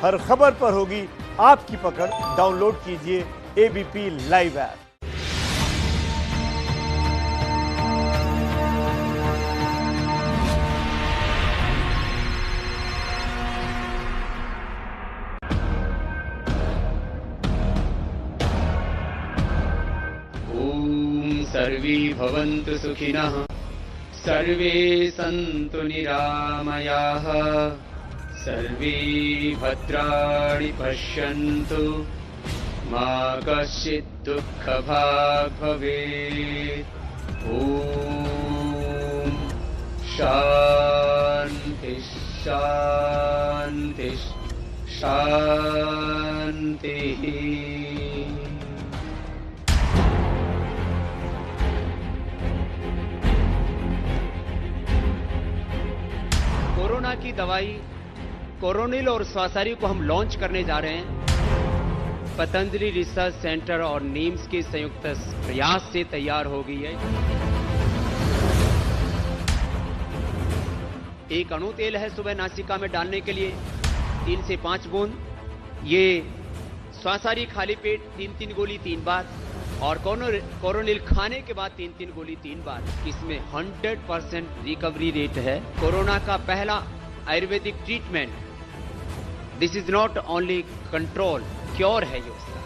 हर खबर पर होगी आपकी पकड़। डाउनलोड कीजिए एबीपी लाइव ऐप। ओम सर्वे भवन्तु सुखिनः, सर्वे सन्तु निरामयाः, सर्वे भद्राणि पश्यन्तु, मा कश्चित् दुःखभाग् भवेत्। ओम शान्ति शान्ति शान्तिः। कोरोना की दवाई कोरोनिल और स्वासारी को हम लॉन्च करने जा रहे हैं। पतंजलि रिसर्च सेंटर और नीम्स के संयुक्त प्रयास से तैयार हो गई है। एक अणु तेल है सुबह नासिका में डालने के लिए 3 से 5 बूंद। ये स्वासारी खाली पेट 3-3 गोली 3 बार और कोरोनिल खाने के बाद 3-3 गोली 3 बार। इसमें 100% रिकवरी रेट है। कोरोना का पहला Ayurvedic treatment. This is not only control, cure है ये उसका।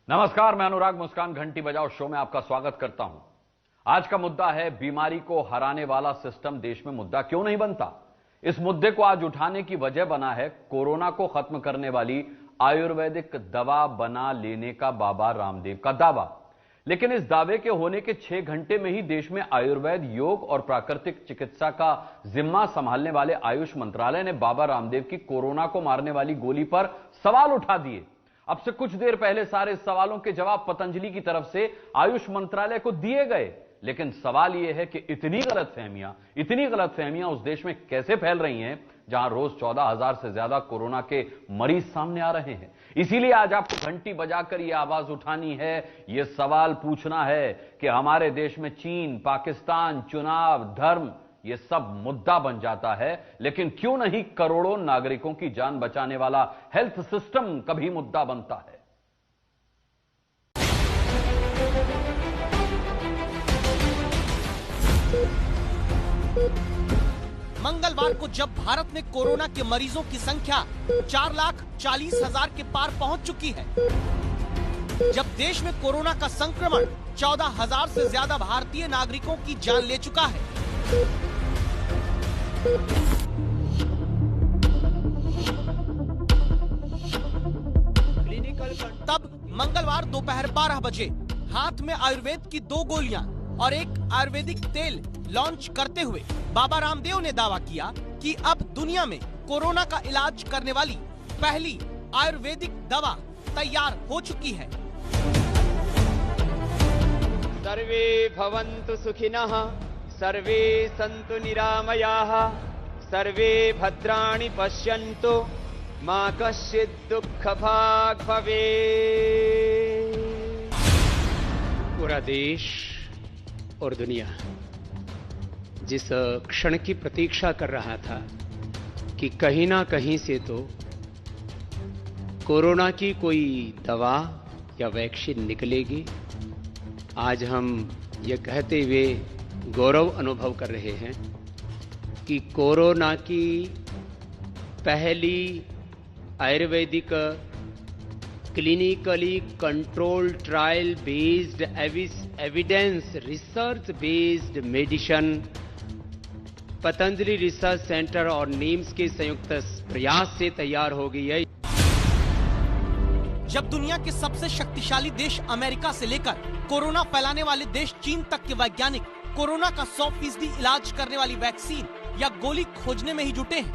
नमस्कार, मैं अनुराग मुस्कान घंटी बजाओ शो में आपका स्वागत करता हूं। आज का मुद्दा है बीमारी को हराने वाला सिस्टम देश में मुद्दा क्यों नहीं बनता। इस मुद्दे को आज उठाने की वजह बना है कोरोना को खत्म करने वाली आयुर्वेदिक दवा बना लेने का बाबा रामदेव का दावा। लेकिन इस दावे के होने के 6 घंटे में ही देश में आयुर्वेद, योग और प्राकृतिक चिकित्सा का जिम्मा संभालने वाले आयुष मंत्रालय ने बाबा रामदेव की कोरोना को मारने वाली गोली पर सवाल उठा दिए। अब से कुछ देर पहले सारे सवालों के जवाब पतंजलि की तरफ से आयुष मंत्रालय को दिए गए। लेकिन सवाल यह है कि इतनी गलतफहमियां उस देश में कैसे फैल रही हैं जहां रोज 14,000 से ज्यादा कोरोना के मरीज सामने आ रहे हैं। इसीलिए आज आपको घंटी बजाकर यह आवाज उठानी है, यह सवाल पूछना है कि हमारे देश में चीन, पाकिस्तान, चुनाव, धर्म यह सब मुद्दा बन जाता है, लेकिन क्यों नहीं करोड़ों नागरिकों की जान बचाने वाला हेल्थ सिस्टम कभी मुद्दा बनता है। मंगलवार को जब भारत में कोरोना के मरीजों की संख्या 4,40,000 के पार पहुंच चुकी है, जब देश में कोरोना का संक्रमण 14,000 से ज्यादा भारतीय नागरिकों की जान ले चुका है, तब मंगलवार दोपहर 12 बजे हाथ में आयुर्वेद की 2 गोलियां और एक आयुर्वेदिक तेल लॉन्च करते हुए बाबा रामदेव ने दावा किया कि अब दुनिया में कोरोना का इलाज करने वाली पहली आयुर्वेदिक दवा तैयार हो चुकी है। सर्वे भवन्तु सुखिनः, सर्वे सन्तु निरामयाः, सर्वे भद्राणि पश्यन्तु, मा कश्चित् दुःखभाग् भवेत्। पूरा देश और दुनिया जिस क्षण की प्रतीक्षा कर रहा था कि कहीं ना कहीं से तो कोरोना की कोई दवा या वैक्सीन निकलेगी, आज हम ये कहते हुए गौरव अनुभव कर रहे हैं कि कोरोना की पहली Ayurvedic clinically control trial based evidence research based medicine Patanjali research centre और नीम्स के संयुक्त प्रयास से तैयार हो गई है। जब दुनिया के सबसे शक्तिशाली देश अमेरिका से लेकर कोरोना फैलाने वाले देश चीन तक के वैज्ञानिक कोरोना का 100% इलाज करने वाली वैक्सीन या गोली खोजने में ही जुटे हैं,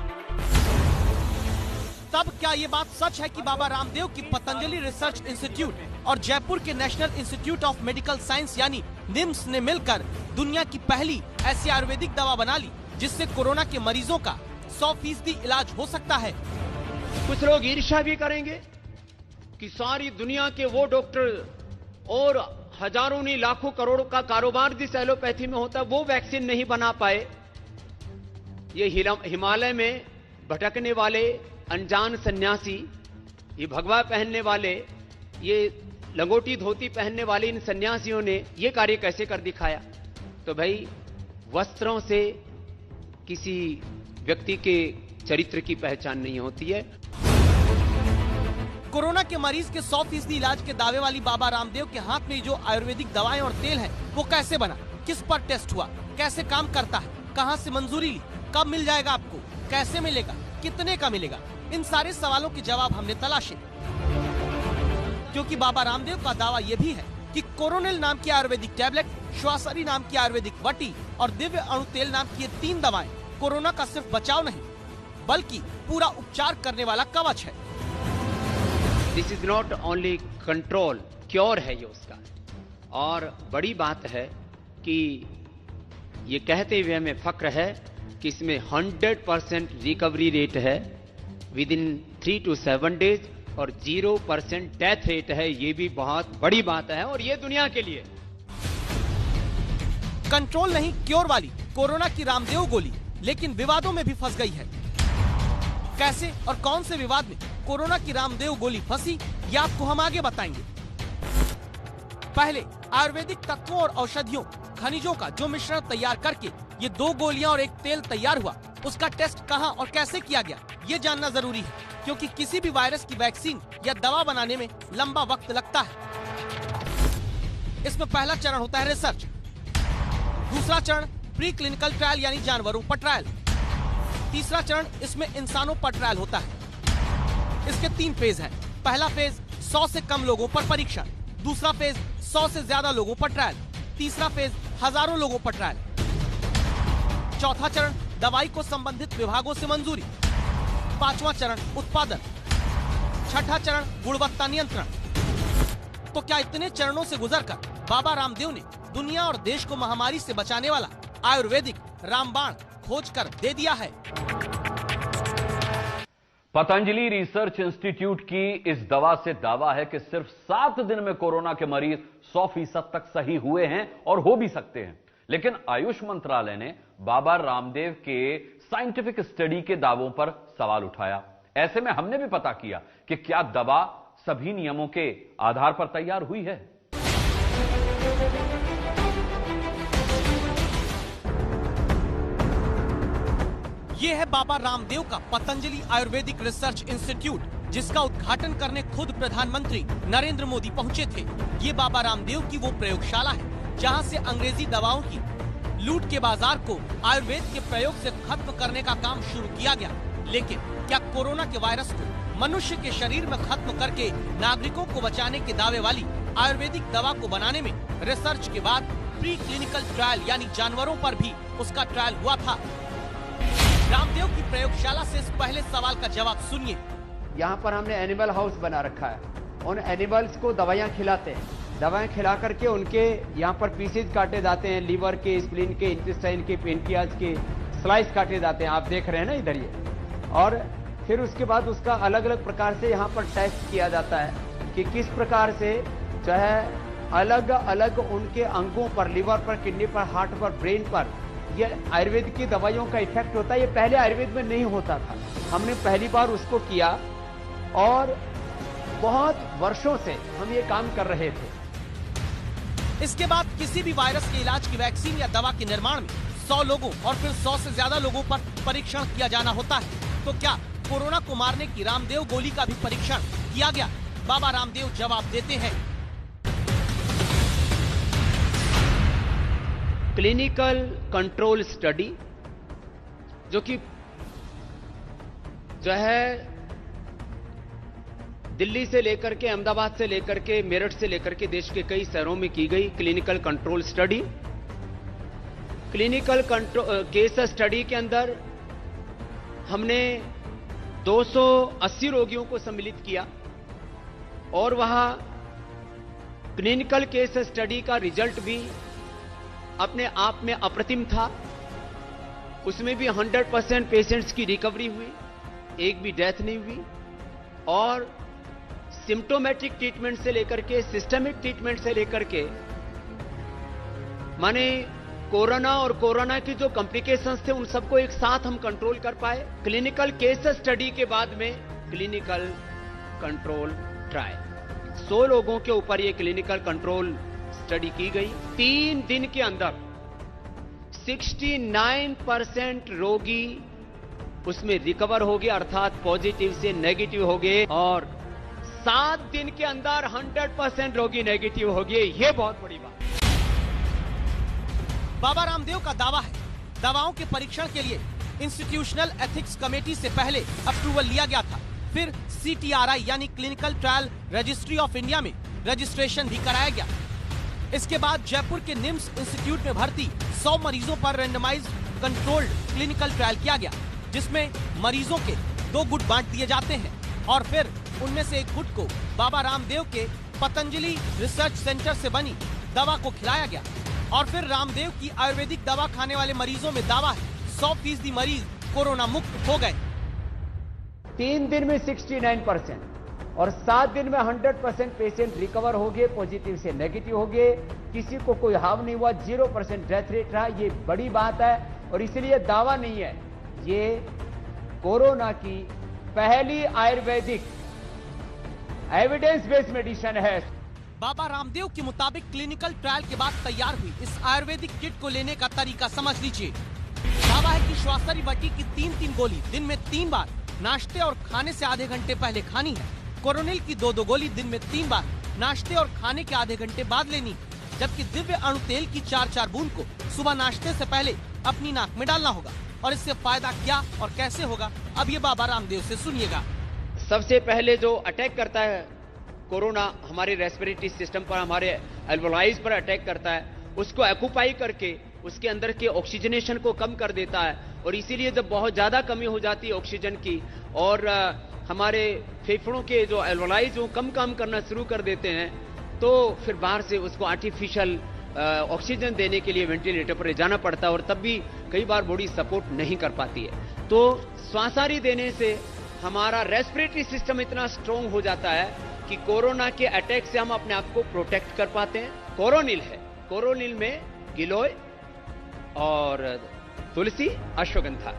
तब क्या ये बात सच है कि बाबा रामदेव की पतंजलि रिसर्च इंस्टीट्यूट और जयपुर के national institute of medical science यानी निम्स ने मिलकर दुनिया की पहली ऐसी आयुर्वेदिक दवा बना ली जिससे कोरोना के मरीजों का 100% इलाज हो सकता है। कुछ लोग ईर्ष्या भी करेंगे कि सारी दुनिया के वो डॉक्टर और हजारों नहीं लाखों करोड़ों का कारोबार जिस एलोपैथी में होता है वो वैक्सीन नहीं बना पाए। ये हिमालय में भटकने वाले अनजान सन्यासी, ये भगवा पहनने वाले, ये लंगोटी धोती पहनने वाले इन सन्यासियों ने ये कार्य कैसे कर दिखाया? तो भाई, वस्त्रों से किसी व्यक्ति के चरित्र की पहचान नहीं होती है। कोरोना के मरीज के 100% इलाज के दावे वाली बाबा रामदेव के हाथ में जो आयुर्वेदिक दवाएं और तेल है, वो कैसे बना, किस पर टेस्ट हुआ, कैसे काम करता है, कहां से मंजूरी ली, कब मिल जाएगा आपको, कैसे मिलेगा, कितने का मिलेगा, इन सारे सवालों के जवाब हमने तलाशे। क्योंकि बाबा रामदेव का दावा यह भी है कि कोरोनिल नाम की आयुर्वेदिक टैबलेट, श्वासरी नाम की आयुर्वेदिक वटी और दिव्य अणु तेल नाम की ये 3 दवाएं कोरोना का सिर्फ बचाव नहीं, बल्कि पूरा उपचार करने वाला कवच है। This is not only control, cure है ये उसका। और बड़ी बात है कि ये कहते हुए हमें फक्र है कि इसमें 100% रिकवरी रेट है विद इन 3 to 7 days और 0% डेथ रेट है। ये भी बहुत बड़ी बात है और ये दुनिया के लिए। कंट्रोल नहीं, क्योर वाली कोरोना की रामदेव गोली लेकिन विवादों में भी फंस गई है। कैसे और कौन से विवाद में कोरोना की रामदेव गोली फंसी, ये आपको हम आगे बताएंगे। पहले आयुर्वेदिक तत्वों और औषधियों, खनिजों का जो मिश्रण तैयार करके ये 2 गोलियां और एक तेल तैयार हुआ, उसका टेस्ट कहां और कैसे किया गया, ये जानना जरूरी है। क्योंकि किसी भी वायरस की वैक्सीन या दवा बनाने में लंबा वक्त लगता है। इसमें पहला चरण होता है रिसर्च, दूसरा चरण प्री क्लिनिकल ट्रायल यानी जानवरों पर ट्रायल, तीसरा चरण इसमें इंसानों पर ट्रायल होता है। इसके 3 फेज हैं। पहला फेज 100 से कम लोगों पर परीक्षण, दूसरा फेज 100 से ज्यादा लोगों पर ट्रायल, तीसरा फेज हजारों लोगों पर ट्रायल, चौथा चरण दवाई को संबंधित विभागों से मंजूरी, पांचवा चरण उत्पादन, छठा चरण गुणवत्ता नियंत्रण। तो क्या इतने चरणों से गुजरकर बाबा रामदेव ने दुनिया और देश को महामारी से बचाने वाला आयुर्वेदिक रामबाण खोज कर दे दिया है? पतंजलि रिसर्च इंस्टीट्यूट की इस दवा से दावा है कि सिर्फ 7 दिन में कोरोना के मरीज 100% तक सही हुए हैं और हो भी सकते हैं। लेकिन आयुष मंत्रालय ने बाबा रामदेव के साइंटिफिक स्टडी के दावों पर सवाल उठाया। ऐसे में हमने भी पता किया कि क्या दवा सभी नियमों के आधार पर तैयार हुई है। ये है बाबा रामदेव का पतंजलि आयुर्वेदिक रिसर्च इंस्टीट्यूट, जिसका उद्घाटन करने खुद प्रधानमंत्री नरेंद्र मोदी पहुंचे थे। ये बाबा रामदेव की वो प्रयोगशाला है जहां से अंग्रेजी दवाओं की लूट के बाजार को आयुर्वेद के प्रयोग से खत्म करने का काम शुरू किया गया। लेकिन क्या कोरोना के वायरस को मनुष्य के शरीर में खत्म करके नागरिकों को बचाने के दावे वाली आयुर्वेदिक दवा को बनाने में रिसर्च के बाद प्री क्लिनिकल ट्रायल यानी जानवरों पर भी उसका ट्रायल हुआ था? रामदेव की प्रयोगशाला से इस पहले सवाल का जवाब सुनिए। यहाँ पर हमने एनिमल हाउस बना रखा है। उन एनिमल्स को दवाइयाँ खिलाते हैं। दवाएं खिला करके उनके यहाँ पर पीसेज काटे जाते हैं, लीवर के, स्प्लीन के, इंटेस्टाइन के, पेनक्रियाज के स्लाइस काटे जाते हैं। आप देख रहे हैं ना इधर ये। और फिर उसके बाद उसका अलग अलग प्रकार से यहाँ पर टेस्ट किया जाता है कि किस प्रकार से जो है अलग अलग उनके अंगों पर, लीवर पर, किडनी पर, हार्ट पर, ब्रेन पर ये आयुर्वेद की दवाइयों का इफेक्ट होता है। ये पहले आयुर्वेद में नहीं होता था। हमने पहली बार उसको किया और बहुत वर्षों से हम ये काम कर रहे थे। इसके बाद किसी भी वायरस के इलाज की वैक्सीन या दवा के निर्माण में 100 लोगों और फिर 100 से ज्यादा लोगों पर परीक्षण किया जाना होता है। तो क्या कोरोना को मारने की रामदेव गोली का भी परीक्षण किया गया? बाबा रामदेव जवाब देते हैं। क्लिनिकल कंट्रोल स्टडी जो कि जो है दिल्ली से लेकर के, अहमदाबाद से लेकर के, मेरठ से लेकर के देश के कई शहरों में की गई clinical control study. Clinical case study के अंदर हमने 280 रोगियों को सम्मिलित किया और वहां क्लिनिकल केस स्टडी का रिजल्ट भी अपने आप में अप्रतिम था। उसमें भी 100% पेशेंट्स की रिकवरी हुई, एक भी डेथ नहीं हुई। और सिम्टोमेटिक ट्रीटमेंट से लेकर के सिस्टमिक ट्रीटमेंट से लेकर के माने कोरोना और कोरोना की जो कॉम्प्लिकेशंस थे उन सबको एक साथ हम कंट्रोल कर पाए। क्लिनिकल केस स्टडी के बाद में क्लिनिकल कंट्रोल ट्रायल 100 लोगों के ऊपर ये क्लिनिकल कंट्रोल स्टडी की गई। 3 दिन के अंदर 69% रोगी उसमें रिकवर हो गए, अर्थात पॉजिटिव से नेगेटिव हो गए, और 7 दिन के अंदर 100% रोगी नेगेटिव हो गए। ये बहुत बड़ी बात। बाबा रामदेव का दावा है दवाओं के परीक्षण के लिए इंस्टीट्यूशनल एथिक्स कमेटी से पहले अप्रूवल लिया गया था, फिर CTRI यानी clinical trial registry of India में रजिस्ट्रेशन भी कराया गया। इसके बाद जयपुर के निम्स इंस्टीट्यूट में भर्ती 100 मरीजों पर रेंडमाइज्ड कंट्रोल्ड क्लिनिकल ट्रायल किया गया, जिसमें मरीजों के 2 गुट बांट दिए जाते हैं और फिर उनमें से एक गुट को बाबा रामदेव के पतंजलि रिसर्च सेंटर से बनी दवा को खिलाया गया। और फिर रामदेव की आयुर्वेदिक दवा खाने वाले मरीजों में दावा है 100% मरीज कोरोना मुक्त हो गए। 3 दिन में 69% और 7 दिन में 100% पेशेंट रिकवर हो गए, पॉजिटिव से नेगेटिव हो गए, किसी को कोई हार्म नहीं हुआ, 0% डेथ रेट रहा। ये बड़ी बात है और इसलिए दावा नहीं है, ये कोरोना की पहली आयुर्वेदिक एविडेंस बेस्ड मेडिसिन है। बाबा रामदेव के मुताबिक क्लिनिकल ट्रायल के बाद तैयार हुई इस आयुर्वेदिक किट को लेने का तरीका समझ लीजिए। दावा है कि श्वासरी बटी की 3-3 गोली दिन में 3 बार नाश्ते और खाने से आधे घंटे पहले खानी है। कोरोनिल की 2-2 गोली दिन में 3 बार नाश्ते और खाने के आधे घंटे बाद लेनी, जबकि दिव्य अणु तेल की 4-4 बूंद को सुबह नाश्ते से पहले अपनी नाक में डालना होगा। और इससे फायदा क्या और कैसे होगा, अब ये बाबा रामदेव से सुनिएगा। सबसे पहले जो अटैक करता है कोरोना हमारे रेस्पिरेटरी सिस्टम पर, हमारे एल्वोलाइज पर अटैक करता है, उसको एक्यूपाई करके उसके अंदर के ऑक्सीजनेशन को कम कर देता है। और इसीलिए जब बहुत ज्यादा कमी हो जाती है ऑक्सीजन की और हमारे फेफड़ों के जो एल्वोलाइज वो कम काम करना शुरू कर देते हैं, तो फिर बाहर से उसको आर्टिफिशियल ऑक्सीजन देने के लिए वेंटिलेटर पर जाना पड़ता है और तब भी कई बार बॉडी सपोर्ट नहीं कर पाती है। तो श्वासारी देने से हमारा रेस्पिरेटरी सिस्टम इतना स्ट्रांग हो जाता है कि कोरोना के अटैक से हम अपने आप को प्रोटेक्ट कर पाते हैं। कोरोनिल है, कोरोनिल में गिलोय और तुलसी, अश्वगंधा,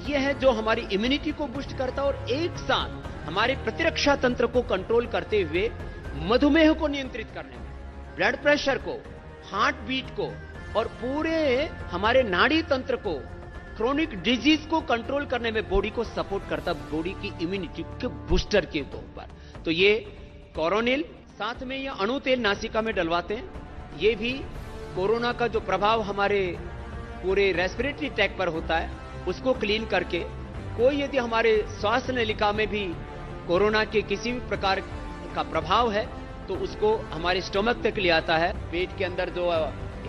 यह है जो हमारी इम्यूनिटी को बूस्ट करता है और एक साथ हमारे प्रतिरक्षा तंत्र को कंट्रोल करते हुए मधुमेह को नियंत्रित करने में, ब्लड प्रेशर को, हार्ट बीट को और पूरे हमारे नाड़ी तंत्र को, क्रोनिक डिजीज को कंट्रोल करने में बॉडी को सपोर्ट करता, बॉडी की इम्यूनिटी के बूस्टर के तौर पर। तो ये कोरोनिल, साथ में ये अणु तेल नासिका में डलवाते हैं। ये भी कोरोना का जो प्रभाव हमारे पूरे रेस्पिरेटरी ट्रैक पर होता है उसको क्लीन करके, कोई यदि हमारे श्वास नलिका में भी कोरोना के किसी भी प्रकार का प्रभाव है तो उसको हमारे स्टोमक तक ले आता है। पेट के अंदर जो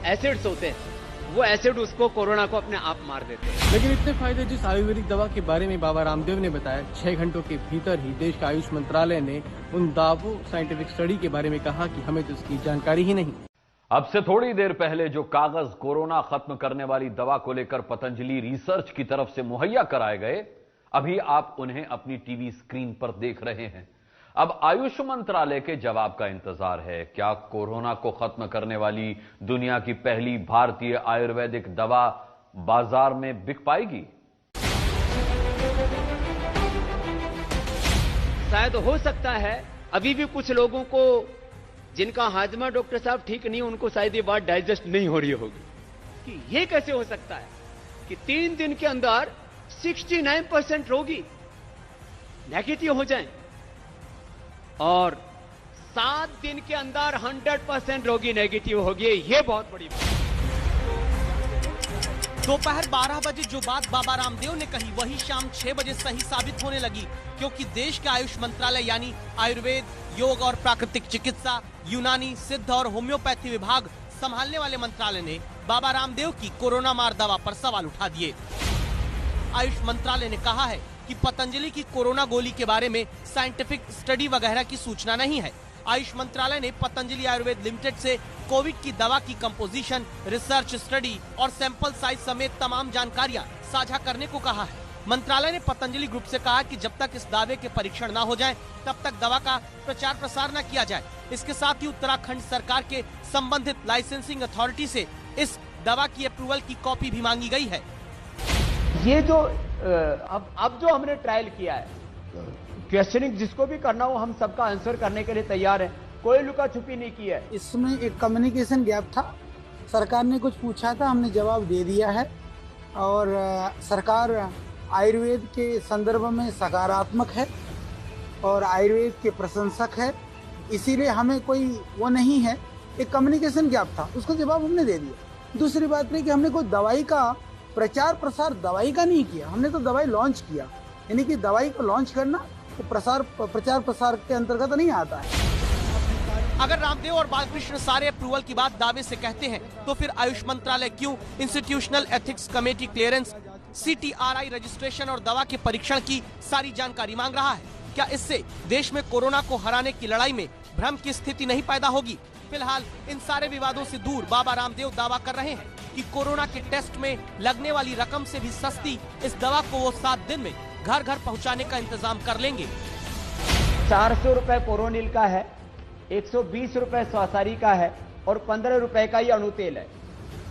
एसिड्स होते हैं वो एसिड उसको कोरोना को अपने आप मार देते हैं। लेकिन इतने फायदे जिस आयुर्वेदिक दवा के बारे में बाबा रामदेव ने बताया, 6 घंटों के भीतर ही देश का आयुष मंत्रालय ने उन दावों साइंटिफिक स्टडी के बारे में कहा कि हमें तो इसकी जानकारी ही नहीं। अब से थोड़ी देर पहले जो कागज कोरोना खत्म करने वाली दवा को लेकर पतंजलि रिसर्च की तरफ से मुहैया कराए गए, अभी आप उन्हें अपनी टीवी स्क्रीन पर देख रहे हैं। अब आयुष मंत्रालय के जवाब का इंतजार है। क्या कोरोना को खत्म करने वाली दुनिया की पहली भारतीय आयुर्वेदिक दवा बाजार में बिक पाएगी? शायद हो सकता है अभी भी कुछ लोगों को जिनका हाजमा डॉक्टर साहब ठीक नहीं, उनको शायद ये बात डाइजेस्ट नहीं हो रही होगी कि ये कैसे हो सकता है कि 3 दिन के अंदर 69% रोगी नेगेटिव हो जाएं और 7 दिन के अंदर 100% रोगी नेगेटिव हो गए। ये बहुत बड़ी बात। दोपहर 12 बजे जो बात बाबा रामदेव ने कही वही शाम 6 बजे सही साबित होने लगी, क्योंकि देश के आयुष मंत्रालय यानी आयुर्वेद, योग और प्राकृतिक चिकित्सा, यूनानी, सिद्ध और होम्योपैथी विभाग संभालने वाले मंत्रालय ने बाबा रामदेव की कोरोना मार दवा पर सवाल उठा दिए। आयुष मंत्रालय ने कहा है कि पतंजलि की कोरोना गोली के बारे में साइंटिफिक स्टडी वगैरह की सूचना नहीं है। आयुष मंत्रालय ने पतंजलि आयुर्वेद लिमिटेड से कोविड की दवा की कंपोजिशन, रिसर्च स्टडी और सैंपल साइज समेत तमाम जानकारियां साझा करने को कहा है। मंत्रालय ने पतंजलि ग्रुप से कहा कि जब तक इस दावे के परीक्षण न हो जाएं, तब तक दवा का प्रचार प्रसार न किया जाए। इसके साथ ही उत्तराखंड सरकार के संबंधित लाइसेंसिंग अथॉरिटी से इस दवा की अप्रूवल की कॉपी भी मांगी गई है। ये जो अब जो हमने ट्रायल किया है, क्वेश्चनिंग जिसको भी करना हो हम सबका आंसर करने के लिए तैयार है, कोई लुका छुपी नहीं की है। इसमें एक कम्युनिकेशन गैप था, सरकार ने कुछ पूछा था, हमने जवाब दे दिया है और सरकार आयुर्वेद के संदर्भ में सकारात्मक है और आयुर्वेद के प्रशंसक है, इसीलिए हमें कोई वो नहीं है। एक कम्युनिकेशन गैप था, उसका जवाब हमने दे दिया। दूसरी बात नहीं कि हमने कोई दवाई का प्रचार प्रसार दवाई का नहीं किया, हमने तो दवाई लॉन्च किया, यानी कि दवाई को लॉन्च करना तो प्रचार प्रसार के अंतर्गत नहीं आता है। अगर रामदेव और बालकृष्ण सारे अप्रूवल की बात दावे से कहते हैं, तो फिर आयुष मंत्रालय क्यों institutional ethics committee clearance, CTRI registration और दवा के परीक्षण की सारी जानकारी मांग रहा है? क्या इससे देश में कोरोना को हराने की लड़ाई में भ्रम की स्थिति नहीं पैदा होगी? फिलहाल इन सारे विवादों से दूर बाबा रामदेव दावा कर रहे हैं कि कोरोना के टेस्ट में लगने वाली रकम से भी सस्ती इस दवा को वो 7 दिन में घर घर पहुंचाने का इंतजाम कर लेंगे। 400 रुपए कोरोनिल का है, 120 रुपए स्वासारी का है और 15 रुपए का ही अणुतेल है।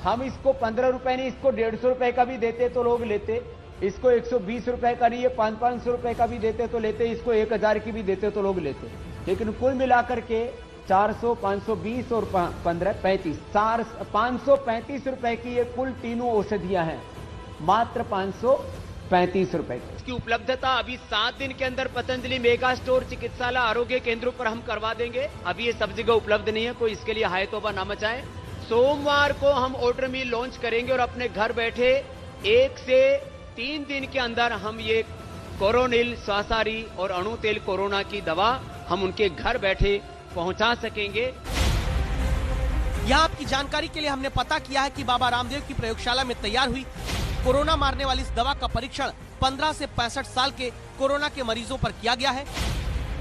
हम इसको 15 रुपए नहीं, इसको 150 रुपए का भी देते तो लोग लेते, इसको 120 रुपए का नहीं, ये 500 रुपए का भी देते तो लेते, इसको 1000 की भी देते तो लोग लेते। लेकिन कुल मिलाकर के 400, 520 और 15, 35, 535 रुपए की ये कुल तीनों औषधियां हैं, मात्र 535 रुपए की। इसकी उपलब्धता अभी 7 दिन के अंदर पतंजलि मेगा स्टोर, चिकित्सालय, आरोग्य केंद्रों पर हम करवा देंगे। अभी ये सब जगह उपलब्ध नहीं है, कोई इसके लिए हाय तौबा ना मचाए। सोमवार को हम ऑर्डर मिल लॉन्च करेंगे और अपने घर बैठे 1 से 3 दिन के अंदर हम ये कोरोनिल, स्वासारी और अणुतेल कोरोना की दवा हम उनके घर बैठे पहुंचा सकेंगे। यहाँ आपकी जानकारी के लिए हमने पता किया है कि बाबा रामदेव की प्रयोगशाला में तैयार हुई कोरोना मारने वाली इस दवा का परीक्षण 15 से 65 साल के कोरोना के मरीजों पर किया गया है।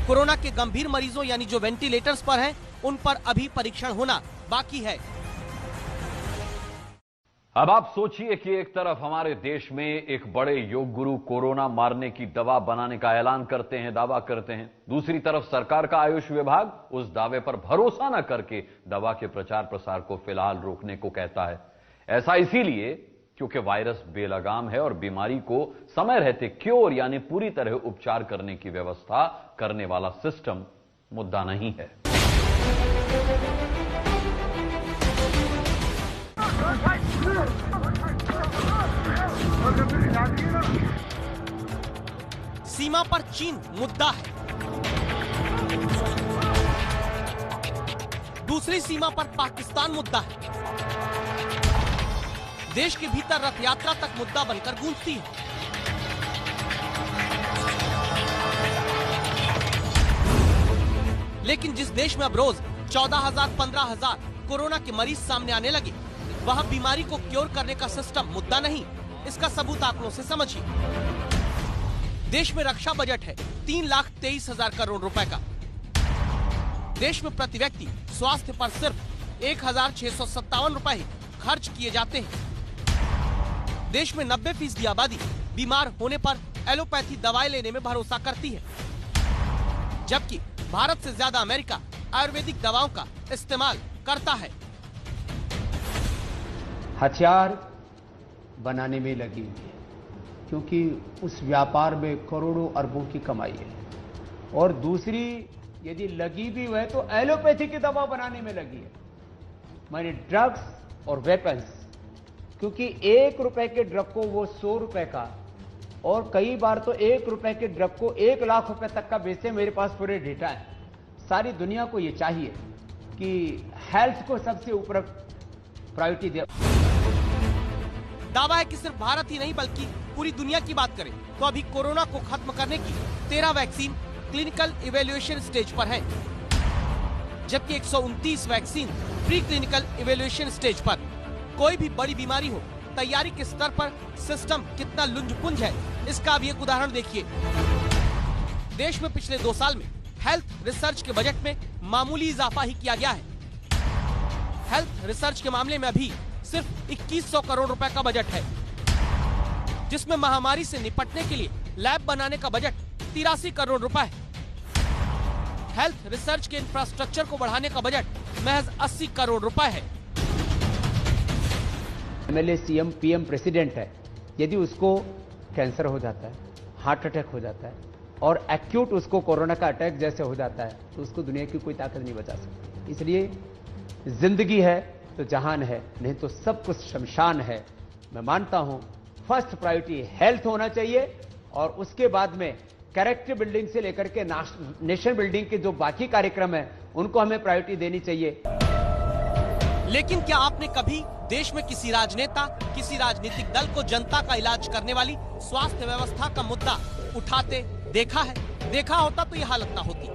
कोरोना के गंभीर मरीजों यानी जो वेंटिलेटर्स पर हैं, उन पर अभी परीक्षण होना बाकी है। अब आप सोचिए कि एक तरफ हमारे देश में एक बड़े योग गुरु कोरोना मारने की दवा बनाने का ऐलान करते हैं, दावा करते हैं, दूसरी तरफ सरकार का आयुष विभाग उस दावे पर भरोसा न करके दवा के प्रचार प्रसार को फिलहाल रोकने को कहता है। ऐसा इसीलिए क्योंकि वायरस बेलगाम है और बीमारी को समय रहते क्योर यानी पूरी तरह उपचार करने की व्यवस्था करने वाला सिस्टम मुद्दा नहीं है। सीमा पर चीन मुद्दा है, दूसरी सीमा पर पाकिस्तान मुद्दा है, देश के भीतर रथ यात्रा तक मुद्दा बनकर गूंजती है। लेकिन जिस देश में अब रोज 14,000, 15,000 कोरोना के मरीज सामने आने लगे, वहां बीमारी को क्योर करने का सिस्टम मुद्दा नहीं। इसका सबूत आंकड़ों से समझिए। देश में रक्षा बजट है 3,23,000 करोड़ रुपए का। देश में प्रति व्यक्ति स्वास्थ्य पर सिर्फ 1,657 रुपए खर्च किए जाते हैं। देश में 90% आबादी बीमार होने पर एलोपैथी दवाई लेने में भरोसा करती है, जबकि भारत से ज्यादा अमेरिका आयुर्वेदिक दवाओं का इस्तेमाल करता है। हथियार बनाने में लगी हुई है, क्योंकि उस व्यापार में करोड़ों अरबों की कमाई है। और दूसरी यदि लगी भी है तो एलोपैथी की दवा बनाने में लगी है, माने ड्रग्स और वेपन्स। क्योंकि 1 रुपए के ड्रग को वो 100 रुपए का, और कई बार तो 1 रुपए के ड्रग को 1 लाख रुपए तक का बेचे। मेरे पास पूरे डेटा है। सारी दुनिया को ये चाहिए कि हेल्थ को सबसे ऊपर प्रायोरिटी दे। दावा है कि सिर्फ भारत ही नहीं बल्कि पूरी दुनिया की बात करें तो अभी कोरोना को खत्म करने की 13 वैक्सीन क्लिनिकल इवैल्यूएशन स्टेज पर है, जबकि 129 vaccine pre clinical evaluation stage पर। कोई भी बड़ी बीमारी हो, तैयारी के स्तर पर सिस्टम कितना लुंज-पुंज है, इसका अब एक उदाहरण देखिए। देश में पिछले 2 साल में हेल्थ रिसर्च के बजट में मामूली इजाफा ही किया गया है। हेल्थ रिसर्च के मामले में अभी सिर्फ 2100 करोड़ रुपए का बजट है, जिसमें महामारी से निपटने के लिए लैब बनाने का बजट 83 करोड़ रुपए है। हेल्थ रिसर्च के इंफ्रास्ट्रक्चर को बढ़ाने का बजट महज 80 करोड़ रुपए है। एमएलए, सीएम, पीएम, प्रेसिडेंट है, यदि उसको कैंसर हो जाता है, हार्ट अटैक हो जाता है और एक्यूट उसको कोरोना का अटैक जैसे हो जाता है, तो उसको दुनिया की कोई ताकत नहीं बचा सकती। इसलिए जिंदगी है तो जहान है, नहीं तो सब कुछ शमशान है। मैं मानता हूं फर्स्ट प्रायोरिटी हेल्थ होना चाहिए और उसके बाद में कैरेक्टर बिल्डिंग से लेकर के नेशन बिल्डिंग के जो बाकी कार्यक्रम है उनको हमें प्रायोरिटी देनी चाहिए। लेकिन क्या आपने कभी देश में किसी राजनेता, किसी राजनीतिक दल को जनता का इलाज करने वाली स्वास्थ्य व्यवस्था का मुद्दा उठाते देखा है? देखा होता तो यह हालत ना होती।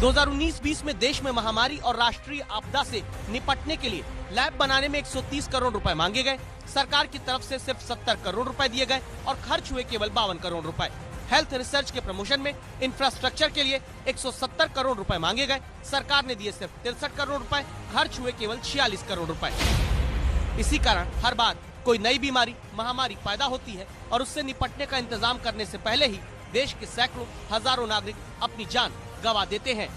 2019-20 में देश में महामारी और राष्ट्रीय आपदा से निपटने के लिए लैब बनाने में 130 करोड़ रुपए मांगे गए। सरकार की तरफ से सिर्फ 70 करोड़ रुपए दिए गए और खर्च हुए केवल 52 करोड़ रुपए। हेल्थ रिसर्च के प्रमोशन में इंफ्रास्ट्रक्चर के लिए 170 करोड़ रुपए मांगे गए। सरकार ने दिए सिर्फ 63 करोड़ रुपए, खर्च हुए केवल 46 करोड़ रुपए। इसी कारण हर बार कोई नई बीमारी, महामारी पैदा होती है और उससे निपटने का इंतजाम करने से पहले ही देश के सैकड़ों हजारों नागरिक अपनी जान गंवा देते हैं।